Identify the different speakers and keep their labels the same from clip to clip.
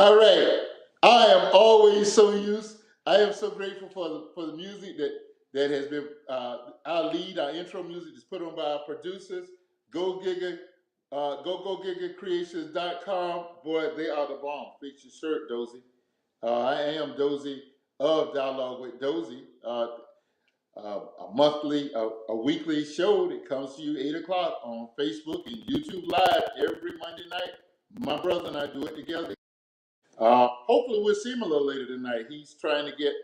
Speaker 1: All right. I am always so used. I am so grateful for the music that has been our intro music is put on by our producers. Go Giga, GoGoGigaCreations.com. Boy, they are the bomb. Fix your shirt, Dozy. I am Dozy of Dialogue with Dozy. A weekly show that comes to you 8 o'clock on Facebook and YouTube Live every Monday night. My brother and I do it together. Hopefully we'll see him a little later tonight. He's trying to get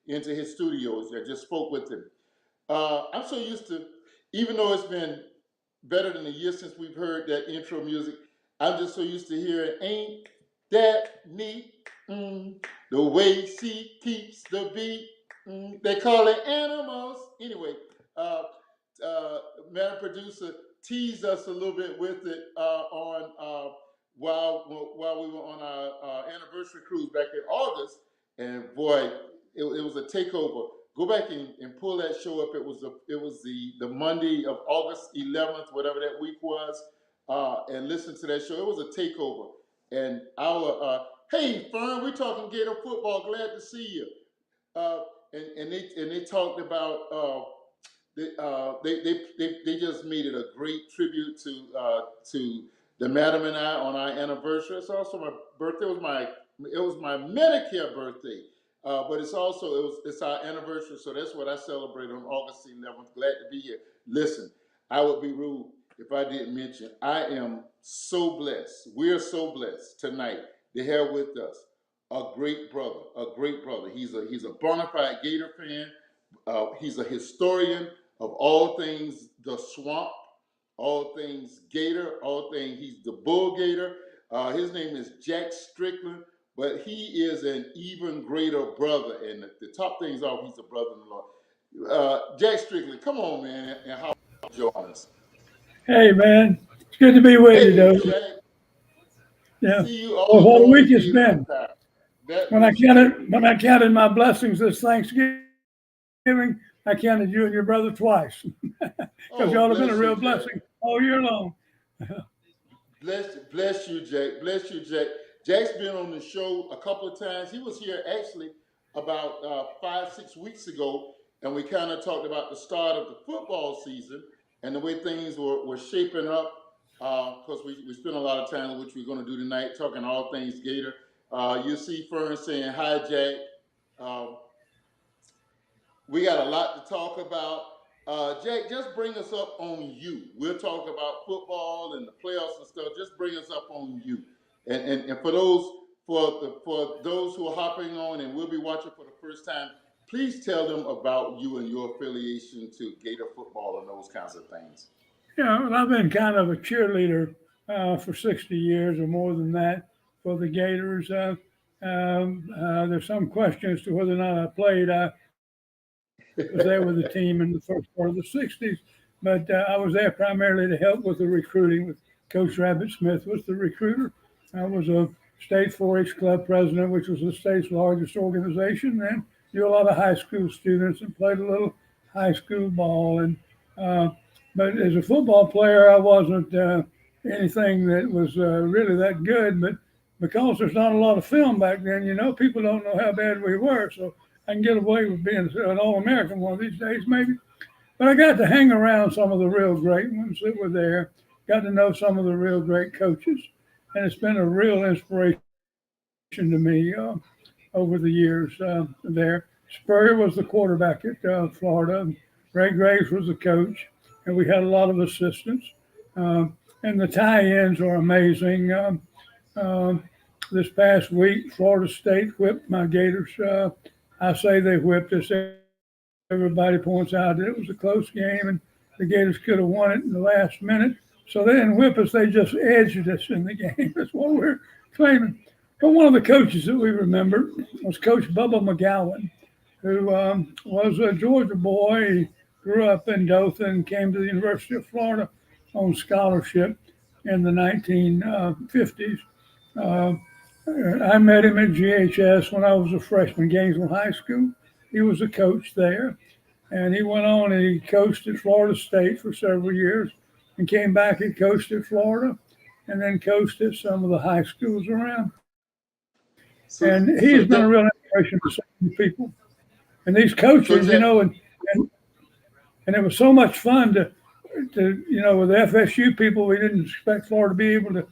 Speaker 1: into his studios. I just spoke with him. I'm so used to, even though it's been better than a year since we've heard that intro music, I'm just so used to hearing "Ain't That Neat?" The way she keeps the beat. They call it animals. Anyway, uh, Madam Producer teased us a little bit with it on while we were on our anniversary cruise back in August, and boy, it was a takeover. Go back and pull that show up. It was the Monday of August 11th, whatever that week was, and listen to that show. It was a takeover. And our hey Fern, we're talking Gator football. Glad to see you. Uh, and they talked about they just made it a great tribute to the madam and I on our anniversary. It's also my birthday. It was my Medicare birthday, but it's our anniversary, so that's what I celebrate on August 11th. Glad to be here. Listen, I would be rude if I didn't mention I am so blessed. We're so blessed tonight to have with us a great brother, He's a bona fide Gator fan. He's a historian of all things the swamp, all things Gator, all things, he's the Bull Gator. His name is Jack Strickland, but he is an even greater brother. And to top things off, he's a brother-in-law. Jack Strickland, come on, man, and how join us.
Speaker 2: Hey, man. It's good to be with you,
Speaker 1: Hey,
Speaker 2: though.
Speaker 1: Jack,
Speaker 2: Yeah.
Speaker 1: see you
Speaker 2: Well,
Speaker 1: all
Speaker 2: what a
Speaker 1: during
Speaker 2: week
Speaker 1: the
Speaker 2: it's
Speaker 1: Gator
Speaker 2: been.
Speaker 1: time. That
Speaker 2: When I
Speaker 1: is true.
Speaker 2: counted my blessings this Thanksgiving, I counted you and your brother twice because
Speaker 1: Oh,
Speaker 2: y'all have been a
Speaker 1: bless you,
Speaker 2: real
Speaker 1: Jack.
Speaker 2: blessing all year long.
Speaker 1: Bless you, Jack. Bless you, Jack. Jack's been on the show a couple of times. He was here actually about 5, 6 weeks ago, and we kind of talked about the start of the football season and the way things were shaping up. Because we spent a lot of time, which we're going to do tonight, talking all things Gator. You see Fern saying hi, Jack. Um, we got a lot to talk about. Jack, just bring us up on you. We'll talk about football and the playoffs and stuff. Just bring us up on you. And for those who are hopping on and will be watching for the first time, please tell them about you and your affiliation to Gator football and those kinds of things.
Speaker 2: Yeah, well, I've been kind of a cheerleader for 60 years or more than that for the Gators. There's some question as to whether or not I played. I was there with the team in the first part of the 60s, but I was there primarily to help with the recruiting. With Coach Rabbit Smith was the recruiter. I was a state 4-H club president, which was the state's largest organization, and knew a lot of high school students and played a little high school ball. And uh, but as a football player, I wasn't anything that was really that good. But because there's not a lot of film back then, people don't know how bad we were. So I can get away with being an All-American one of these days, maybe. But I got to hang around some of the real great ones that were there, got to know some of the real great coaches, and it's been a real inspiration to me over the years there. Spurrier was the quarterback at Florida. Ray Graves was the coach, and we had a lot of assistants. And the tie-ins are amazing. Um, this past week, Florida State whipped my Gators. I say they whipped us. Everybody points out that it was a close game and the Gators could have won it in the last minute. So they didn't whip us, they just edged us in the game. That's what we're claiming. But one of the coaches that we remember was Coach Bubba McGowan, who was a Georgia boy. He grew up in Dothan, came to the University of Florida on scholarship in the 1950s. I met him at GHS when I was a freshman, Gainesville High School. He was a coach there, and he went on and he coached at Florida State for several years and came back and coached at Florida and then coached at some of the high schools around.
Speaker 1: So
Speaker 2: And
Speaker 1: so
Speaker 2: he's been a
Speaker 1: Jack,
Speaker 2: real inspiration for so many people. And these
Speaker 1: so
Speaker 2: coaches,
Speaker 1: Jack,
Speaker 2: and and it was so much fun with the FSU people. We didn't expect Florida to be able to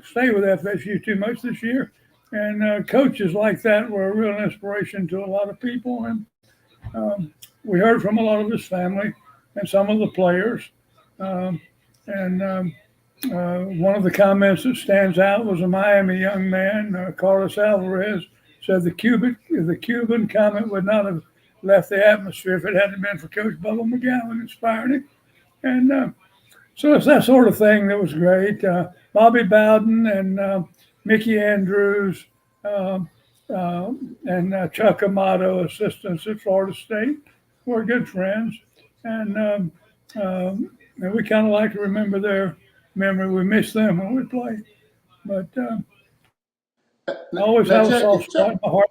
Speaker 2: stay with FSU too much this year. And coaches like that were a real inspiration to a lot of people. And we heard from a lot of his family and some of the players. Um, and One of the comments that stands out was a Miami young man, Carlos Alvarez, said the Cuban comment would not have left the atmosphere if it hadn't been for Coach Bubba McGowan inspiring him. And so it's that sort of thing that was great. Bobby Bowden and Mickey Andrews um, and Chuck Amato, assistants at Florida State, were good friends. And we kind of like to remember their memory. We miss them when we play. But I always
Speaker 1: now
Speaker 2: have a
Speaker 1: Jack,
Speaker 2: soft spot in my heart.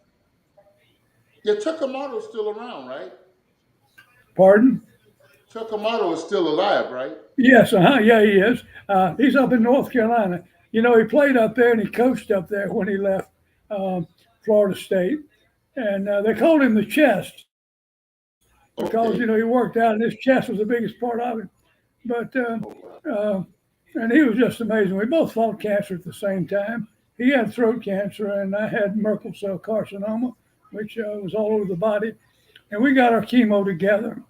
Speaker 1: yeah, Chuck Amato's still around, right?
Speaker 2: Pardon?
Speaker 1: Chuck Amato is still alive, right?
Speaker 2: Yes, yeah, he is. He's up in North Carolina. He played up there and he coached up there when he left um, Florida State. And they called him the chest because,
Speaker 1: Okay.
Speaker 2: he worked out and his chest was the biggest part of him. But,
Speaker 1: Oh wow.
Speaker 2: uh, and he was just amazing. We both fought cancer at the same time. He had throat cancer and I had Merkel cell carcinoma, which was all over the body. And we got our chemo together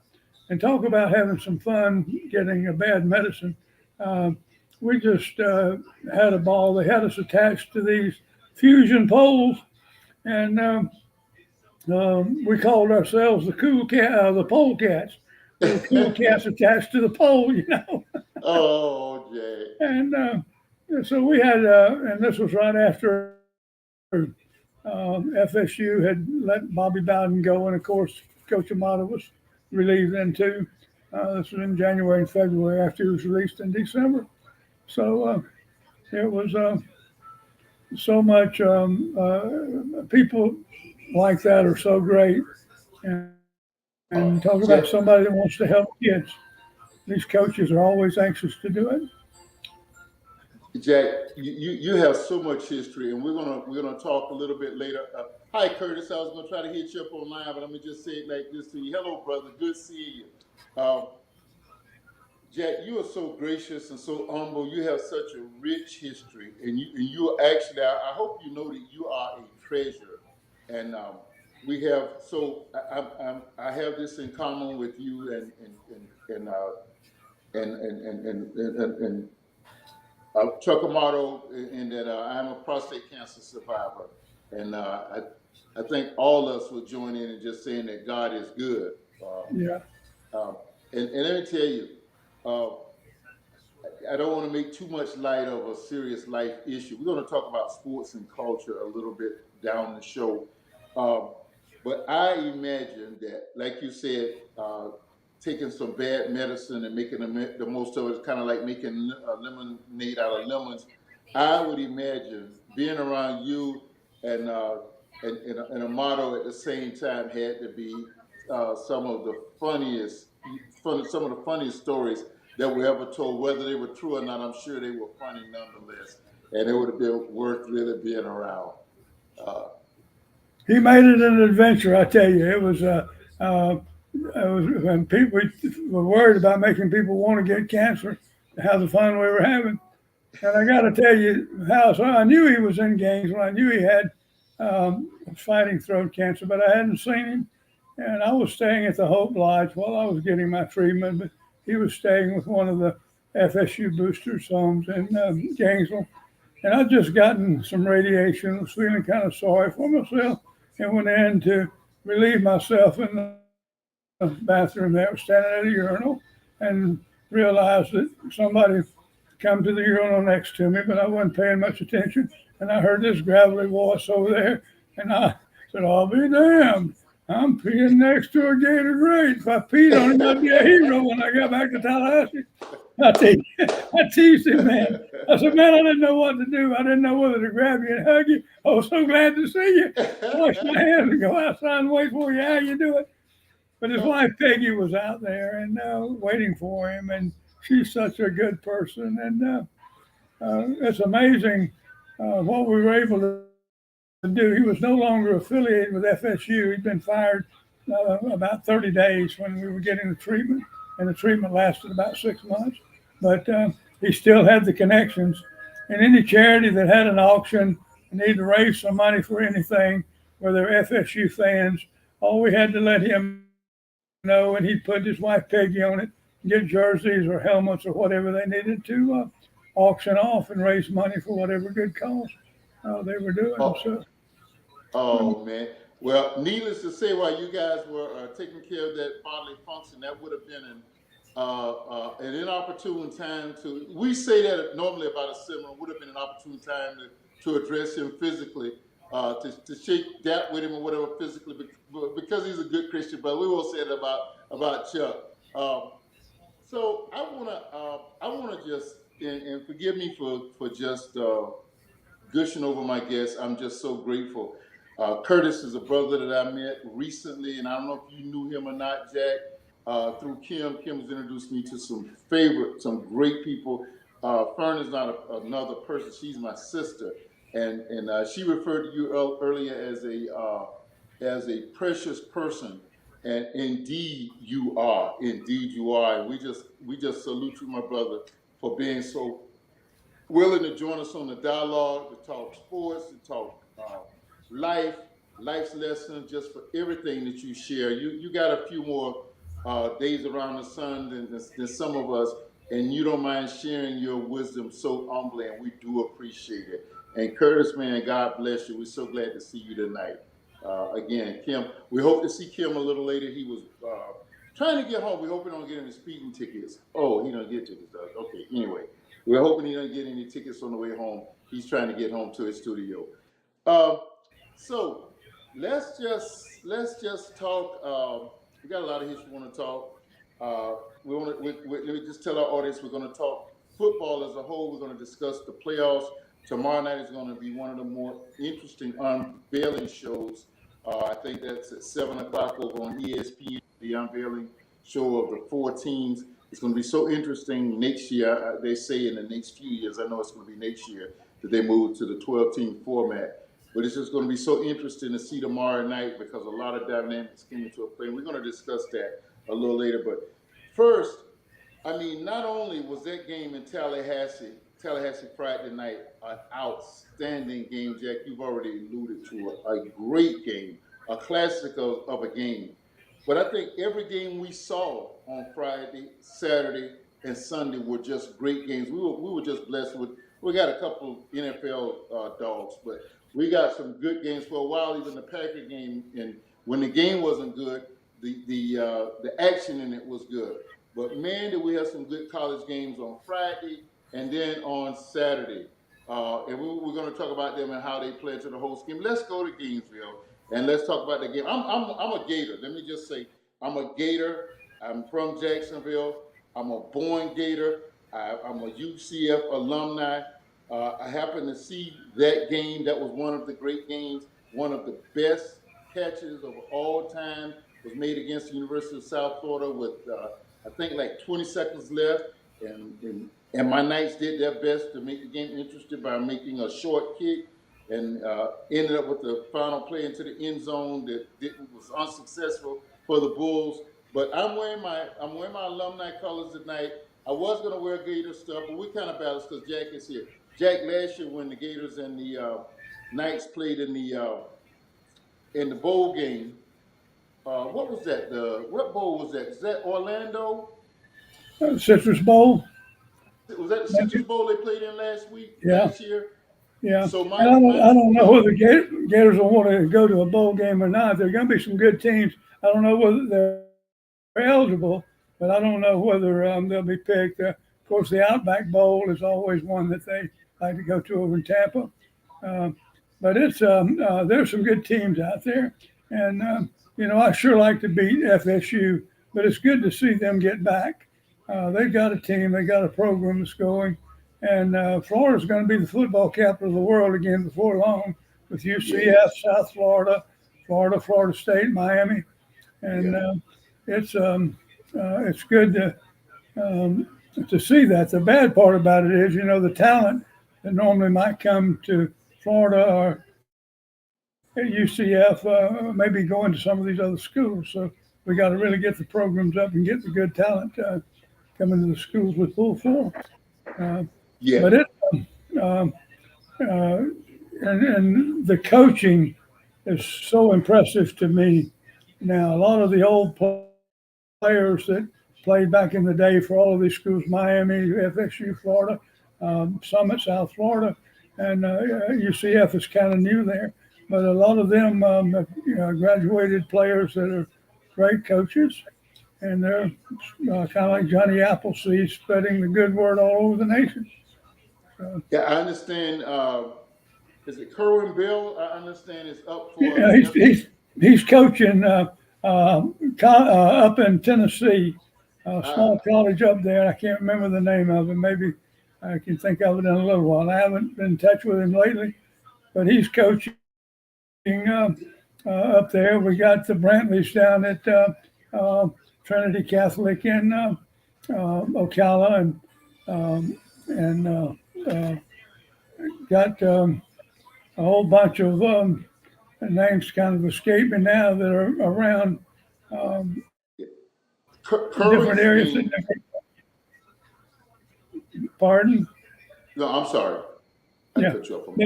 Speaker 2: and talk about having some fun getting a bad medicine. Uh, we just had a ball. They had us attached to these fusion poles, and we called ourselves the pole cats. We were cool cats attached to the pole.
Speaker 1: Oh, Jay.
Speaker 2: And so we had, and this was right after FSU had let Bobby Bowden go, and of course, Coach Amato was relieved then too. This was in January and February after he was released in December. So it was so much. People like that are so great, and talk about
Speaker 1: Jack,
Speaker 2: somebody that wants to help kids. These coaches are always anxious to do it.
Speaker 1: Jack, you have so much history, and we're gonna talk a little bit later. Hi, Curtis. I was gonna try to hit you up online, but let me just say it like this to you. Hello, brother. Good seeing you. Um, Jack, you are so gracious and so humble. You have such a rich history, and you are actually. I hope you know that you are a treasure, and we have. So I have this in common with you and Chuck Amato, in that I'm a prostate cancer survivor, and I think all of us will join in just saying that God is good.
Speaker 2: Yeah,
Speaker 1: And let me tell you, uh, I don't want to make too much light of a serious life issue. We're going to talk about sports and culture a little bit down the show. Um, but I imagine that, like you said, taking some bad medicine and making the most of it is kind of like making lemonade out of lemons. I would imagine being around you and and a motto at the same time had to be some of the some of the funniest stories that were ever told. Whether they were true or not, I'm sure they were funny nonetheless, and it would have been worth really being around. Uh,
Speaker 2: he made it an adventure. I tell you, it was. When people were worried about making people want to get cancer, how the fun we were having. And I got to tell you how. So I knew he was in Gainesville. I knew he had fighting throat cancer, but I hadn't seen him. And I was staying at the Hope Lodge while I was getting my treatment. But he was staying with one of the FSU boosters homes in Gainesville. And I'd just gotten some radiation, was feeling kind of sorry for myself, and went in to relieve myself in the bathroom there, was standing at a urinal, and realized that somebody come to the urinal next to me, but I wasn't paying much attention. And I heard this gravelly voice over there, and I said, I'll be damned. I'm peeing next to a gator great. If I peed on him, I'd be a hero when I got back to Tallahassee. I teased him, man. I said, man, I didn't know what to do. I didn't know whether to grab you and hug you. I was so glad to see you. Wash my hands and go outside and wait for you. How you doing? But his wife Peggy was out there and waiting for him, and she's such a good person. And it's amazing what we were able to do. He was no longer affiliated with FSU. He'd been fired about 30 days when we were getting the treatment, and the treatment lasted about 6 months. But he still had the connections. And any charity that had an auction and needed to raise some money for anything, where they're FSU fans, all we had to let him know, and he'd put his wife Peggy on it, get jerseys or helmets or whatever they needed to auction off and raise money for whatever good cause they were doing.
Speaker 1: Oh,
Speaker 2: So,
Speaker 1: oh man. Well, needless to say, while you guys were taking care of that bodily function, that would have been an inopportune time to. We say that normally about a similar would have been an opportune time to address him physically, to shake that with him or whatever physically, because he's a good Christian. But we won't say it about Chuck. So I wanna just and forgive me for just gushing over my guests. I'm just so grateful. Curtis is a brother that I met recently, and I don't know if you knew him or not, Jack. Through Kim, Kim has introduced me to some great people. Fern is not another person; she's my sister, and she referred to you earlier as a precious person, and indeed you are. Indeed you are, and we just salute you, my brother, for being so willing to join us on the dialogue, to talk sports, to talk life, life's lessons, just for everything that you share. You got a few more days around the sun than some of us, and you don't mind sharing your wisdom so humbly, and we do appreciate it. And Curtis, man, God bless you. We're so glad to see you tonight. Again, Kim, we hope to see Kim a little later. He was trying to get home. We're hoping on getting his speeding tickets. Oh, he don't get tickets, though. Okay, anyway. We're hoping he doesn't get any tickets on the way home. He's trying to get home to his studio. So let's just talk. We got a lot of history we want to talk. Let me just tell our audience we're going to talk football as a whole. We're going to discuss the playoffs. Tomorrow night is going to be one of the more interesting unveiling shows. I think that's at 7 o'clock over on ESPN. The unveiling show of the 4 teams. It's going to be so interesting next year. They say in the next few years, I know it's going to be next year, that they move to the 12-team format. But it's just going to be so interesting to see tomorrow night because a lot of dynamics came into a play. We're going to discuss that a little later. But first, I mean, not only was that game in Tallahassee Friday night, an outstanding game, Jack, you've already alluded to it, a great game, a classic of a game. But I think every game we saw on Friday, Saturday, and Sunday were just great games. We were just blessed with. We got a couple NFL dogs, but we got some good games for a while. Even the Packer game, and when the game wasn't good, the action in it was good. But man, did we have some good college games on Friday and then on Saturday. And we're going to talk about them and how they play into the whole scheme. Let's go to Gainesville. And let's talk about the game. I'm a Gator. Let me just say, I'm a Gator. I'm from Jacksonville. I'm a born Gator. I'm a UCF alumni. I happened to see that game. That was one of the great games. One of the best catches of all time was made against the University of South Florida with, I think, like 20 seconds left. And my Knights did their best to make the game interesting by making a short kick, and ended up with the final play into the end zone that was unsuccessful for the Bulls. But I'm wearing my alumni colors tonight. I was going to wear Gator stuff, but we kind of balanced because Jack is here. Jack, last year when the Gators and the Knights played in the bowl game, what was that? What bowl was that? Is that Orlando?
Speaker 2: Citrus Bowl.
Speaker 1: Was that the Citrus Bowl they played in last year?
Speaker 2: Yeah.
Speaker 1: So
Speaker 2: I don't know whether the Gators will want to go to a bowl game or not. There are going to be some good teams. I don't know whether they're eligible, but I don't know whether they'll be picked. Of course, the Outback Bowl is always one that they like to go to over in Tampa. But it's there's some good teams out there, and I sure like to beat FSU, but it's good to see them get back. They've got a team, they got a program that's going, and Florida's going to be the football capital of the world again before long, with UCF, South Florida, Florida State, Miami, and it's good to see that. The bad part about it is, the talent that normally might come to Florida or at UCF, maybe going to some of these other schools. So we got to really get the programs up and get the good talent coming to the schools with full force. Uh,
Speaker 1: Yeah.
Speaker 2: but it, um, uh, and the coaching is so impressive to me. Now, a lot of the old players that played back in the day for all of these schools, Miami, FSU, Florida, some at South Florida, and UCF is kind of new there. But a lot of them have, graduated players that are great coaches, and they're kind of like Johnny Appleseed, spreading the good word all over the nation.
Speaker 1: Yeah, I understand. Is it Kerwin Bill? I understand is up for
Speaker 2: Yeah,
Speaker 1: the
Speaker 2: he's coaching up in Tennessee, a
Speaker 1: uh,
Speaker 2: small college up there. I can't remember the name of it. Maybe I can think of it in a little while. I haven't been in touch with him lately, but he's coaching up there. We got the Brantleys down at Trinity Catholic in Ocala, and got a whole bunch of names kind of escape me now that are around different
Speaker 1: Kerwin's
Speaker 2: areas.
Speaker 1: name.
Speaker 2: Pardon?
Speaker 1: No, I'm sorry. I
Speaker 2: Yeah,
Speaker 1: cut you off.
Speaker 2: but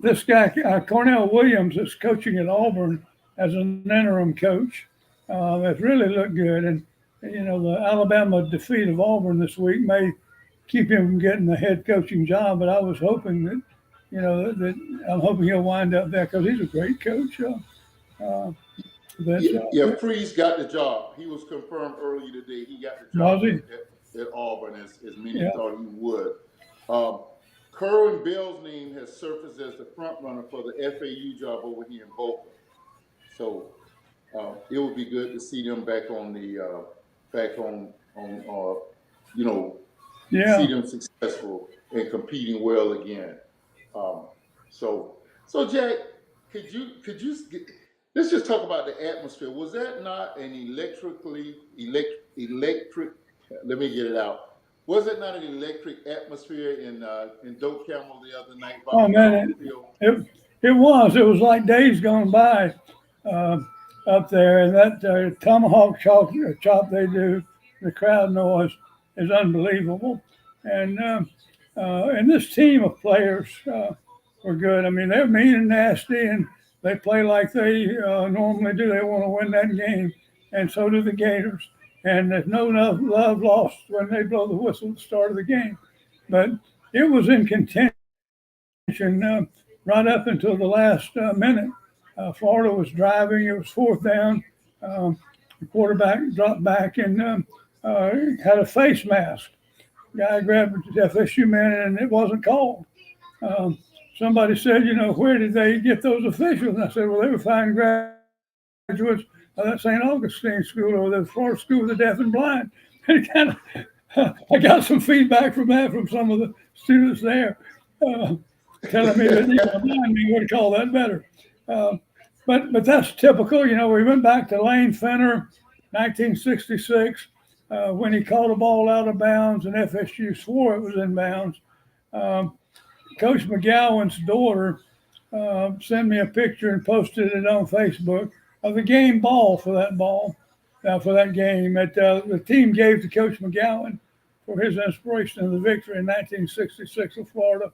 Speaker 2: this guy Cornell Williams is coaching at Auburn as an interim coach. Has really looked good, and the Alabama defeat of Auburn this week may keep him from getting the head coaching job. But I was hoping that that I'm hoping he'll wind up there because he's a great coach. Uh,
Speaker 1: Yeah, Freeze got the job. He was confirmed earlier today. He got the job
Speaker 2: was he?
Speaker 1: at Auburn, as many
Speaker 2: Yeah.
Speaker 1: thought he would. Kerwin Bill's name has surfaced as the front runner for the FAU job over here in Boca. So it would be good to see them back on the see them successful and competing well again. So Jack, let's just talk about the atmosphere. Was that not an electric? Let me get it out. Was it not an electric atmosphere in Doak Camel the other night?
Speaker 2: Oh man, it was. It was like days gone by up there, and that tomahawk chop they do, the crowd noise is unbelievable. And this team of players were good. I mean, they're mean and nasty, and they play like they normally do. They want to win that game, and so do the Gators. And there's no love lost when they blow the whistle at the start of the game. But it was in contention right up until the last minute. Florida was driving. It was fourth down. The quarterback dropped back and had a face mask. Guy grabbed the FSU man, and it wasn't called. Somebody said, where did they get those officials? And I said, well, they were fine graduates of that St. Augustine school or the Florida School of the Deaf and Blind. And I got some feedback from that from some of the students there, telling me that the blind me would call that better. But that's typical. We went back to Lane Fenner, 1966, when he called a ball out of bounds and FSU swore it was in bounds. Coach McGowan's daughter sent me a picture and posted it on Facebook of the game ball for that game that the team gave to Coach McGowan for his inspiration of the victory in 1966 of Florida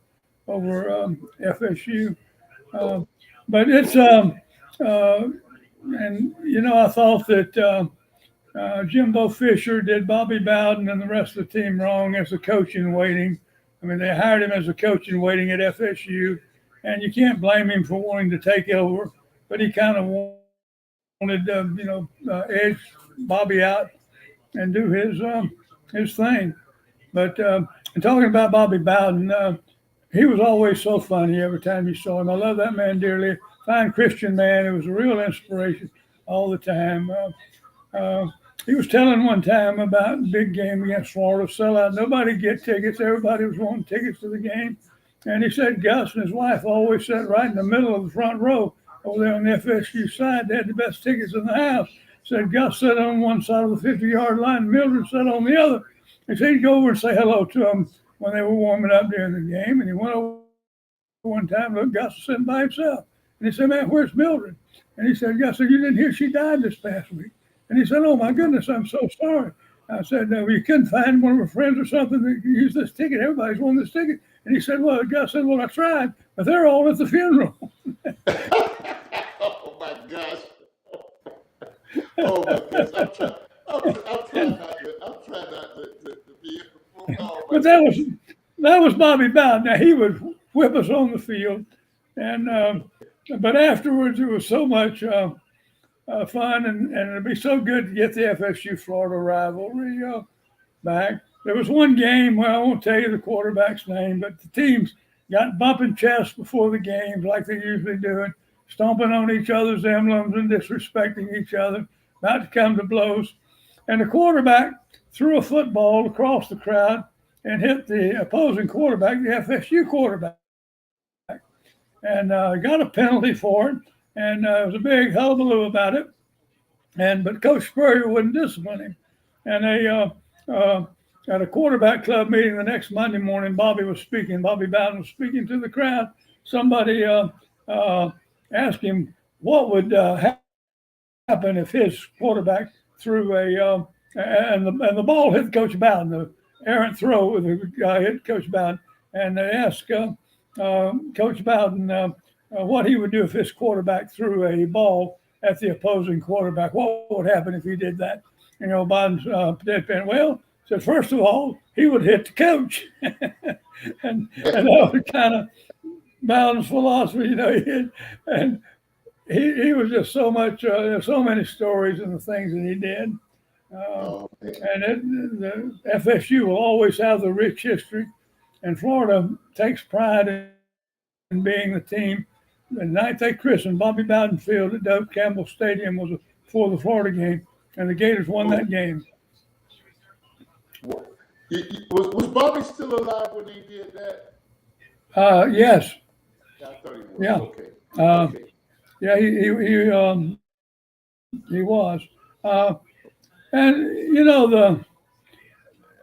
Speaker 2: over FSU. But it's and I thought that Jimbo Fisher did Bobby Bowden and the rest of the team wrong as a coach in waiting. I mean, they hired him as a coach in waiting at FSU, and you can't blame him for wanting to take over. But he kind of wanted to, edge Bobby out and do his thing. But talking about Bobby Bowden, he was always so funny every time you saw him. I love that man dearly. Fine Christian man. It was a real inspiration all the time. He was telling one time about the big game against Florida, sellout. Nobody get tickets. Everybody was wanting tickets to the game. And he said Gus and his wife always sat right in the middle of the front row over there on the FSU side. They had the best tickets in the house. Said Gus sat on one side of the 50-yard line, Mildred sat on the other. He said he'd go over and say hello to them when they were warming up during the game. And he went over one time. Look, Gus was sitting by himself. And he said, man, where's Mildred? And he said, Gus said, you didn't hear she died this past week. And he said, oh, my goodness, I'm so sorry. I said, no, you couldn't find one of her friends or something that could use this ticket. Everybody's wanting this ticket. And he said, well, Gus said, well, I tried, but they're all at the funeral.
Speaker 1: Oh my gosh. Oh my gosh. I'm trying not to be. Oh my
Speaker 2: But that was Bobby Bowden. Now, he would whip us on the field. And but afterwards, it was so much fun, and it'd be so good to get the FSU Florida rivalry back. There was one game where I won't tell you the quarterback's name, but the teams got bumping chests before the games like they usually do, stomping on each other's emblems and disrespecting each other, about to come to blows. And the quarterback threw a football across the crowd and hit the opposing quarterback, the FSU quarterback, and got a penalty for it. And it was a big hullabaloo about it. But Coach Spurrier wouldn't discipline him. And they at a quarterback club meeting the next Monday morning, Bobby Bowden was speaking to the crowd. Somebody asked him what would happen if his quarterback threw and the ball hit Coach Bowden. The errant throw with the guy hit Coach Bowden. And they asked Coach Bowden what he would do if his quarterback threw a ball at the opposing quarterback. What would happen if he did that? You know, Bowden's deadpan. Well, said first of all, he would hit the coach, and that was kind of Bowden's philosophy. You know, and he was just so much. There's so many stories and the things that he did. The FSU will always have the rich history, and Florida takes pride in being the team. The night they christened Bobby Bowden Field at Doak Campbell Stadium was before the Florida game, and the Gators won that game.
Speaker 1: Was Bobby still alive when he did that?
Speaker 2: Yes.
Speaker 1: I thought he was.
Speaker 2: Yeah.
Speaker 1: Okay.
Speaker 2: Okay. Yeah, he was. And you know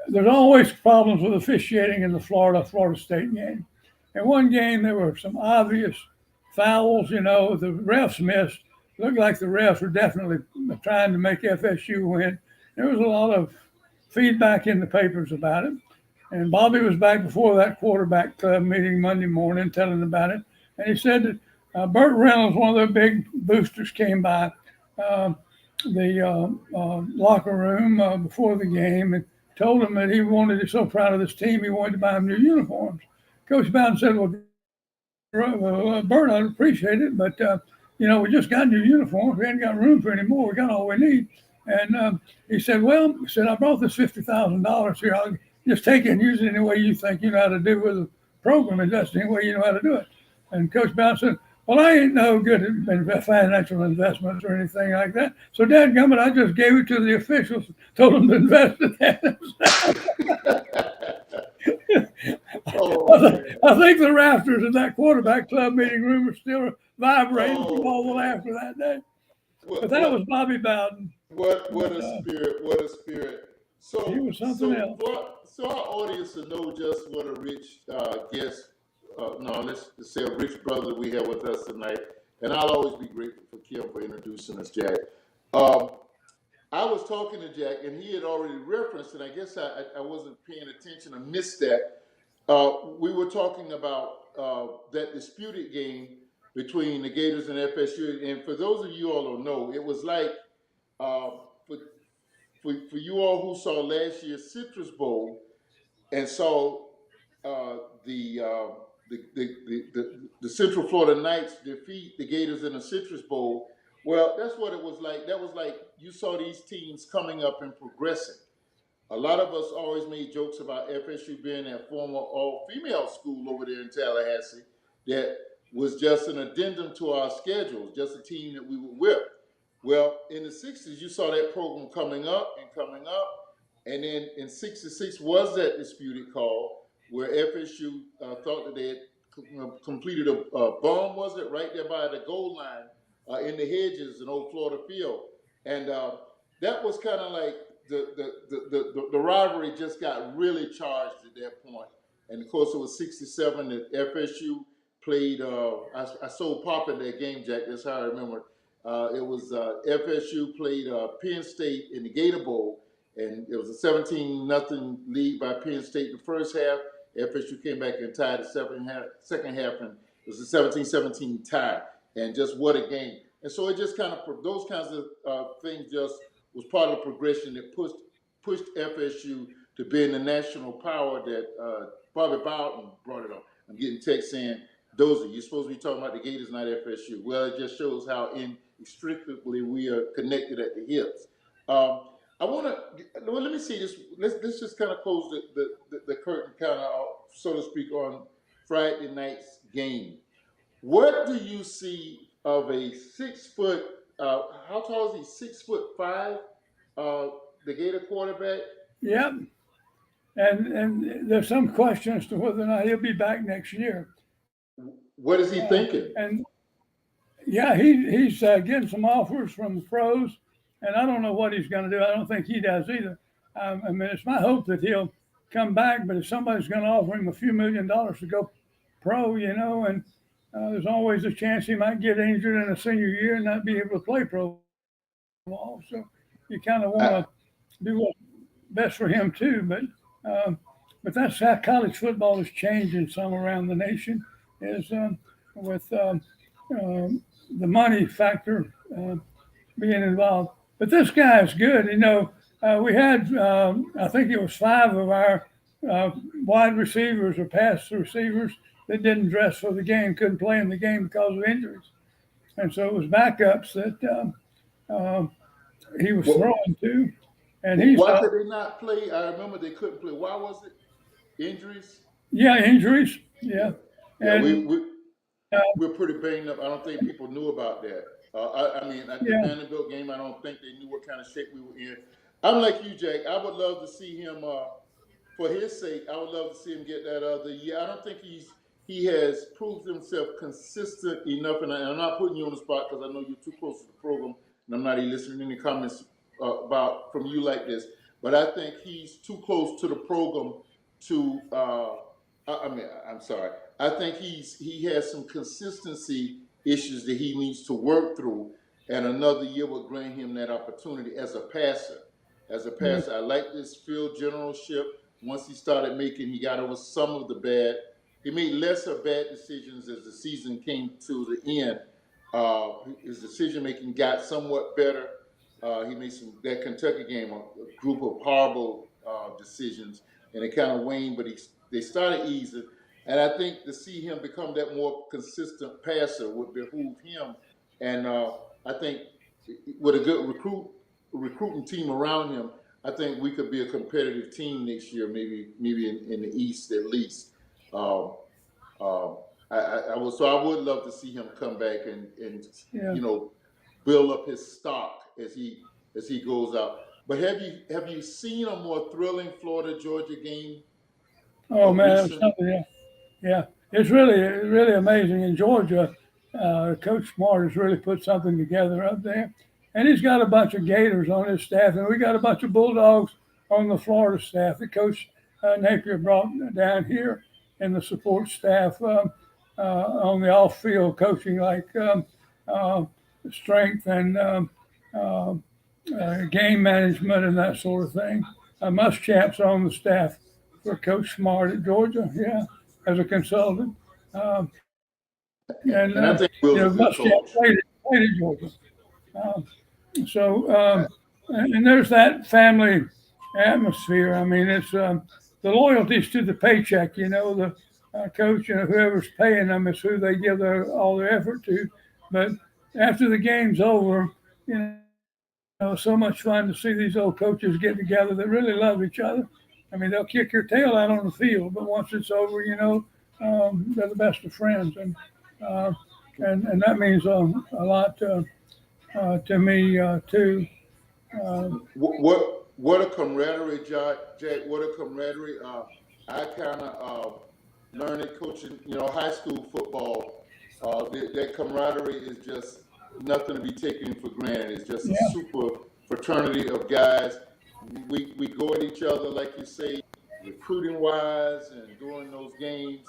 Speaker 2: there's always problems with officiating in the Florida State game. In one game there were some obvious fouls. You know, the refs missed. Looked like the refs were definitely trying to make FSU win. There was a lot of feedback in the papers about it. And Bobby was back before that quarterback club meeting Monday morning telling about it. And he said that Burt Reynolds, one of their big boosters, came by the locker room before the game and told him that he's so proud of this team, he wanted to buy them new uniforms. Coach Bowden said, well, Burt, I appreciate it, but, you know, we just got new uniforms. We hadn't got room for any more. We got all we need. And he said, I brought this $50,000 here. I'll just take it and use it any way you think you know how to do with the program, and that's any way you know how to do it. And Coach Bowden said, well, I ain't no good at financial investments or anything like that. So, dadgummit, I just gave it to the officials, told them to invest in that. I think the rafters in that quarterback club meeting room are still vibrating from all the laughter that day. But that was Bobby Bowden.
Speaker 1: What a spirit! What a spirit! So
Speaker 2: he was something else.
Speaker 1: So our audience will know just what a rich guest. Let's say a rich brother we have with us tonight. And I'll always be grateful for Kim for introducing us, Jack. I was talking to Jack, and he had already referenced, and I guess I wasn't paying attention. I missed that. We were talking about that disputed game between the Gators and FSU. And for those of you all who don't know, it was like for you all who saw last year's Citrus Bowl and saw the Central Florida Knights defeat the Gators in the Citrus Bowl. Well, that's what it was like. That was like you saw these teams coming up and progressing. A lot of us always made jokes about FSU being that former all-female school over there in Tallahassee that was just an addendum to our schedules, just a team that we were with. Well, in the 60s, you saw that program coming up, and then in 66 was that disputed call where FSU thought that they had completed a bomb, was it, right there by the goal line in the hedges in Old Florida Field. And that was kind of like the rivalry just got really charged at that point. And of course, it was 67 that FSU played. I sold Pop in that game, Jack. That's how I remember. It was FSU played Penn State in the Gator Bowl, and it was a 17-0 lead by Penn State in the first half. FSU came back and tied the second half, and it was a 17-17 tie. And just what a game! And so it just kind of those kinds of things just was part of the progression that pushed FSU to being the national power that Bobby Bowden brought it on. I'm getting text saying, Dozell, you're supposed to be talking about the Gators, not FSU. Well, it just shows how inextricably we are connected at the hips. I want to, well, let me see this. Let's just kind of close the curtain, kind of, so to speak, on Friday night's game. What do you see of a 6 foot, how tall is he? 6'5", the Gator quarterback?
Speaker 2: Yep. And there's some question as to whether or not he'll be back next year.
Speaker 1: What is he thinking?
Speaker 2: And yeah, he's getting some offers from the pros, and I don't know what he's going to do. I don't think he does either. I mean, it's my hope that he'll come back, but if somebody's going to offer him a few $1 million to go pro, and there's always a chance he might get injured in a senior year and not be able to play pro ball. So you kind of want to do what's best for him too. But that's how college football is changing some around the nation, is with the money factor being involved. But this guy is good. We had, I think it was 5 of our wide receivers or pass receivers that didn't dress for the game, couldn't play in the game because of injuries. And so it was backups that he was throwing to. And
Speaker 1: why could they not play? I remember they couldn't play. Why was it? Injuries?
Speaker 2: Yeah, injuries. Yeah.
Speaker 1: Yeah, we're pretty banged up. I don't think people knew about that. I mean, at the Vanderbilt game, I don't think they knew what kind of shape we were in. I'm like you, Jack. I would love to see him, for his sake, I would love to see him get that other year. I don't think he has proved himself consistent enough, and I'm not putting you on the spot because I know you're too close to the program, and I'm not even listening to any comments from you like this. But I think he's too close to the program to. I'm sorry. I think he has some consistency issues that he needs to work through, and another year will grant him that opportunity as a passer. I like this field generalship. Once he started he got over some of the bad. He made lesser bad decisions as the season came to the end. His decision making got somewhat better. He made that Kentucky game, a group of horrible decisions, and it kind of waned, but they started easing. And I think to see him become that more consistent passer would behoove him. And I think with a good recruiting team around him, I think we could be a competitive team next year, maybe in the East at least. I would love to see him come back and build up his stock as he goes out. But have you seen a more thrilling Florida Georgia game?
Speaker 2: Oh man, yeah, it's really amazing. In Georgia, Coach Smart has really put something together up there, and he's got a bunch of Gators on his staff, and we got a bunch of Bulldogs on the Florida staff that Coach Napier brought down here, and the support staff on the off-field coaching, like strength and game management and that sort of thing. Muschamps on the staff for Coach Smart at Georgia, as a consultant. And
Speaker 1: I think
Speaker 2: Muschamp played at Georgia. And there's that family atmosphere. I mean, it's the loyalties to the paycheck, the coach and whoever's paying them is who they give all their effort to. But after the game's over, so much fun to see these old coaches get together that really love each other. I mean, they'll kick your tail out on the field, but once it's over, they're the best of friends, and that means a lot to me too.
Speaker 1: What a camaraderie, Jack! What a camaraderie! I kind of learned it coaching, high school football. That camaraderie is just nothing to be taken for granted. It's just a super fraternity of guys. We go at each other, like you say, recruiting wise, and during those games.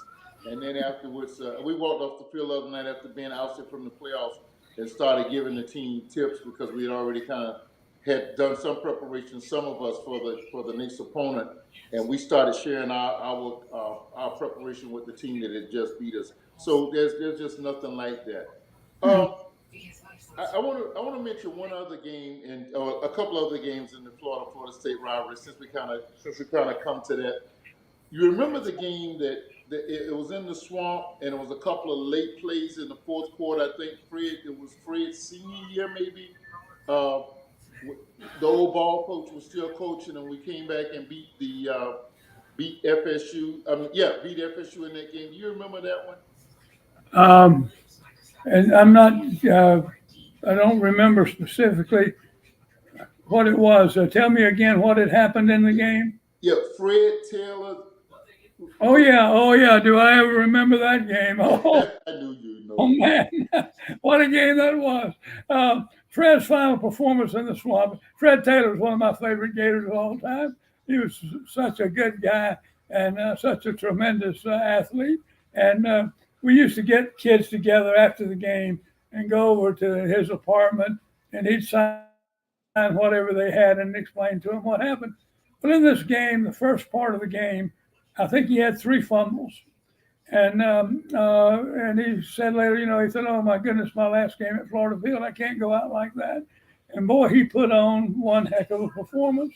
Speaker 1: And then afterwards, we walked off the field the other night after being ousted from the playoffs and started giving the team tips because we had already kind of had done some preparation, some of us for the next opponent, and we started sharing our preparation with the team that had just beat us. So there's just nothing like that.
Speaker 2: Yeah.
Speaker 1: Um, I want to mention one other game and a couple other games in the Florida State rivalry since we kind of come to that. You remember the game that it was in the swamp and it was a couple of late plays in the fourth quarter. I think it was Fred's senior year maybe. Uh, the old ball coach was still coaching, and we came back and beat FSU. Beat FSU in that game. Do you remember that one?
Speaker 2: Um, and I'm not, I don't remember specifically what it was. Tell me again what had happened in the game.
Speaker 1: Yeah, Fred Taylor.
Speaker 2: Oh yeah, oh yeah. Do I ever remember that game? Oh,
Speaker 1: I knew you
Speaker 2: oh
Speaker 1: know.
Speaker 2: man, what a game that was! Fred's final performance in the swamp. Fred Taylor was one of my favorite Gators of all time. He was such a good guy and such a tremendous athlete. And we used to get kids together after the game and go over to his apartment, and he'd sign whatever they had and explain to them what happened. But in this game, the first part of the game, I think he had 3 fumbles. And he said later, he said, "Oh my goodness, my last game at Florida Field, I can't go out like that." And boy, he put on one heck of a performance.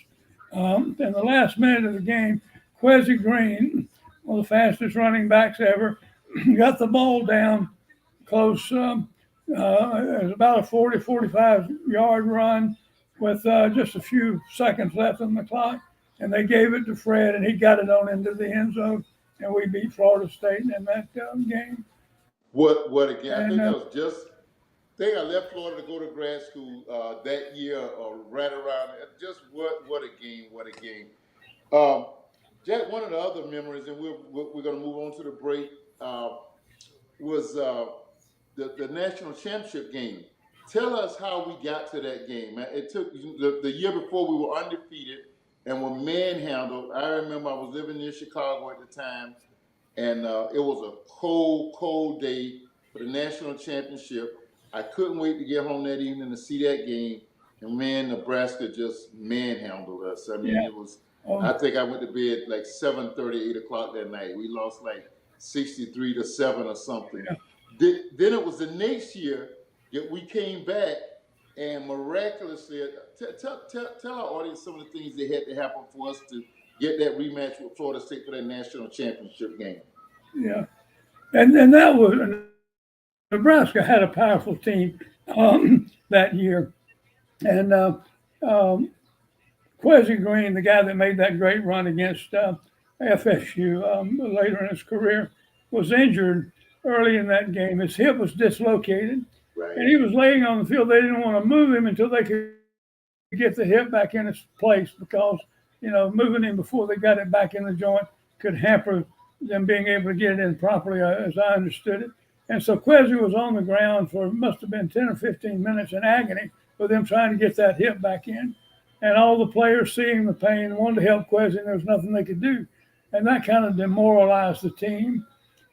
Speaker 2: In the last minute of the game, Quezzy Green, one of the fastest running backs ever, got the ball down close. It was about a 40, 45-yard run with just a few seconds left on the clock. And they gave it to Fred, and he got it on into the end zone. And we beat Florida State in that game.
Speaker 1: What again? I
Speaker 2: And
Speaker 1: think I think I left Florida to go to grad school that year or right around. Just what a game! What a game! Um, Jack, one of the other memories, and we're going to move on to the break. Was the national championship game. Tell us how we got to that game. It took the year before we were undefeated and were manhandled. I remember I was living near Chicago at the time, and it was a cold, cold day for the national championship. I couldn't wait to get home that evening to see that game. And man, Nebraska just manhandled us. I mean,
Speaker 2: yeah,
Speaker 1: it was.
Speaker 2: oh,
Speaker 1: I think I went to bed like 7:30, 8 o'clock that night. We lost like 63-7 or something.
Speaker 2: yeah.
Speaker 1: Then it was the next year that we came back and miraculously tell our audience some of the things that had to happen for us to get that rematch with Florida State for that national championship game.
Speaker 2: Yeah. And that was Nebraska had a powerful team that year. And Quezzy Green, the guy that made that great run against FSU later in his career, was injured early in that game. His hip was dislocated,
Speaker 1: Right.
Speaker 2: and he was laying on the field. They didn't want to move him until they could get the hip back in its place because, moving him before they got it back in the joint could hamper them being able to get it in properly, as I understood it. And so Quezzy was on the ground for must have been 10 or 15 minutes in agony with them trying to get that hip back in. And all the players seeing the pain wanted to help Quezzy, and there was nothing they could do. And that kind of demoralized the team.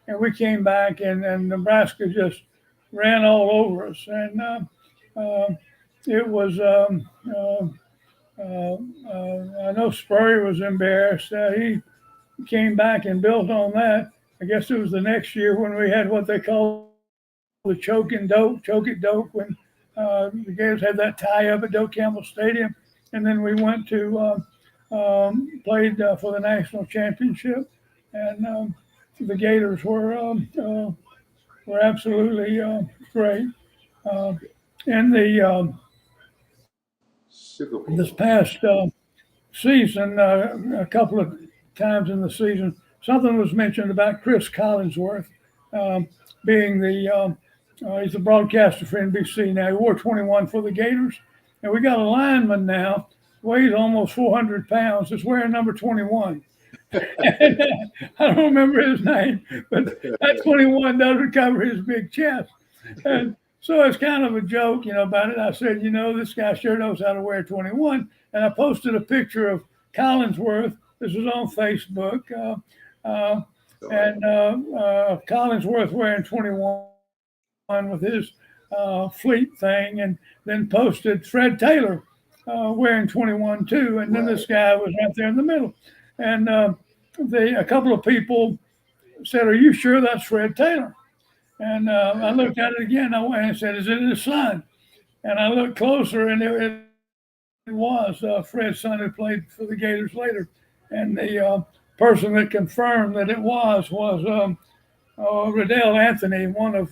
Speaker 2: And we came back, and Nebraska just ran all over us. And it was, I know Spurrier was embarrassed. He came back and built on that. I guess it was the next year when we had what they call the choke it doke, when the Gators had that tie up at Doak Campbell Stadium. And then we went to played for the national championship, and the Gators were absolutely great. In this past season, a couple of times in the season, something was mentioned about Chris Collinsworth being he's a broadcaster for NBC now. He wore 21 for the Gators. And we got a lineman now, weighs almost 400 pounds, is wearing number 21. And, I don't remember his name, but that 21 doesn't cover his big chest. And so it's kind of a joke, about it. I said, this guy sure knows how to wear 21. And I posted a picture of Collinsworth. This was on Facebook. and Collinsworth wearing 21 with his fleet thing, and then posted Fred Taylor wearing 21 too, and then this guy was right there in the middle, and a couple of people said, "Are you sure that's Fred Taylor?" And I looked at it again. I went and said, "Is it his son?" And I looked closer, and it was Fred's son who played for the Gators later. And the person that confirmed that it was Riddell Anthony, one of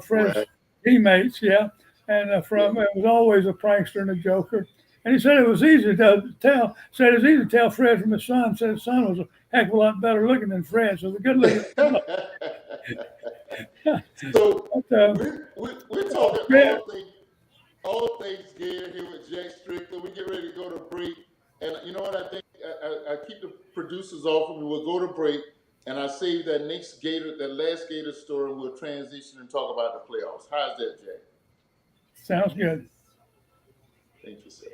Speaker 2: Fred's teammates. Yeah, and it was always a prankster and a joker. And he said it was easy to tell. Said it was easy to tell Fred from his son. Said his son was a heck of a lot better looking than Fred. So the good looking.
Speaker 1: So we're talking all things Gator here with Jack Strickland. We get ready to go to break, and you know what I think? I keep the producers off, and we'll go to break, and I save that last Gator story, and we'll transition and talk about the playoffs. How's that, Jack?
Speaker 2: Sounds good.
Speaker 1: Thank you, sir.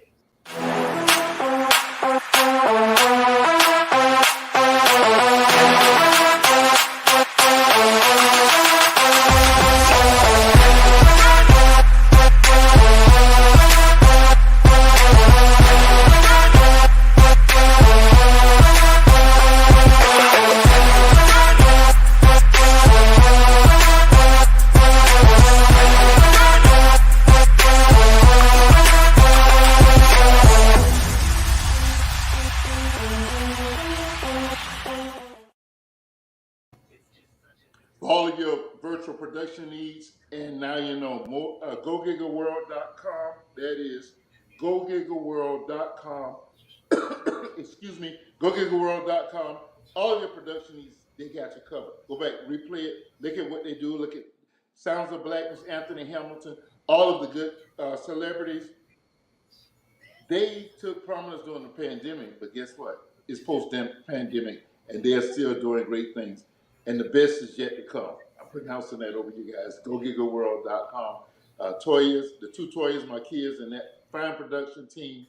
Speaker 1: All of your virtual production needs, and now you know more. GoGigaWorld.com. That is GoGigaWorld.com. Excuse me, GoGigaWorld.com. All of your production needs, they got you covered. Go back, replay it, look at what they do. Look at Sounds of Blackness, Anthony Hamilton, all of the good celebrities. They took prominence during the pandemic, but guess what? It's post-pandemic, and they're still doing great things. And the best is yet to come. I'm pronouncing that over you guys. GoGigaWorld.com. Toyas, the two Toyas, my kids, and that fine production team